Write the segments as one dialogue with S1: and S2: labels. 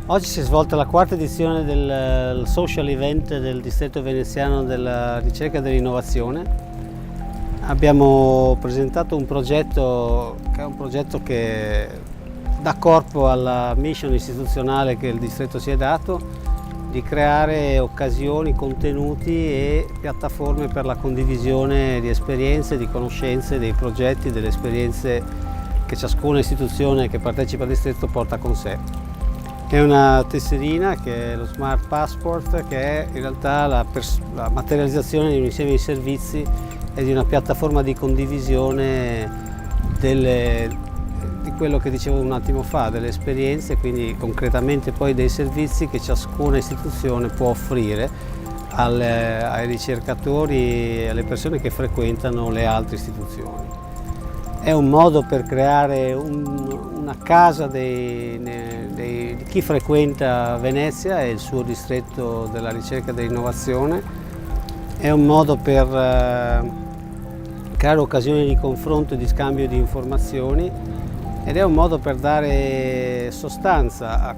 S1: Oggi si è svolta la quarta edizione del social event del distretto veneziano della ricerca e dell'innovazione. Abbiamo presentato un progetto che dà corpo alla mission istituzionale che il distretto si è dato, di creare occasioni, contenuti e piattaforme per la condivisione di esperienze, di conoscenze, dei progetti, delle esperienze che ciascuna istituzione che partecipa al distretto porta con sé. È una tesserina che è lo Smart Passport, che è in realtà la materializzazione di un insieme di servizi e di una piattaforma di condivisione di quello che dicevo un attimo fa, delle esperienze, quindi concretamente poi dei servizi che ciascuna istituzione può offrire ai ricercatori e alle persone che frequentano le altre istituzioni. È un modo per creare una casa di chi frequenta Venezia e il suo distretto della ricerca e dell'innovazione. È un modo per creare occasioni di confronto e di scambio di informazioni ed è un modo per dare sostanza a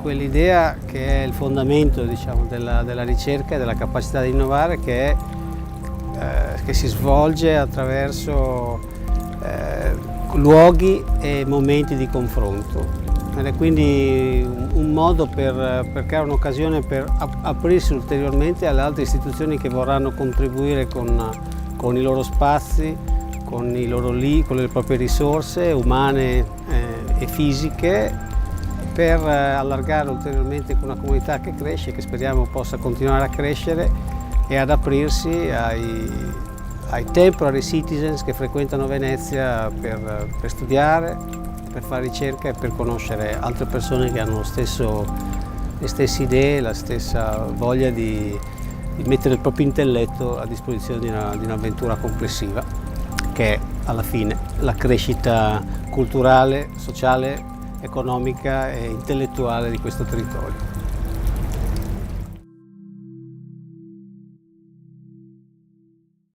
S1: quell'idea che è il fondamento, diciamo, della ricerca e della capacità di innovare, che si svolge attraverso luoghi e momenti di confronto. Ed è quindi un modo per creare un'occasione per aprirsi ulteriormente alle altre istituzioni che vorranno contribuire con i loro spazi, con le proprie risorse umane e fisiche, per allargare ulteriormente una comunità che cresce, che speriamo possa continuare a crescere e ad aprirsi ai temporary citizens che frequentano Venezia per studiare, per fare ricerca e per conoscere altre persone che hanno le stesse idee, la stessa voglia di mettere il proprio intelletto a disposizione di un'avventura complessiva, che è alla fine la crescita culturale, sociale, economica e intellettuale di questo territorio.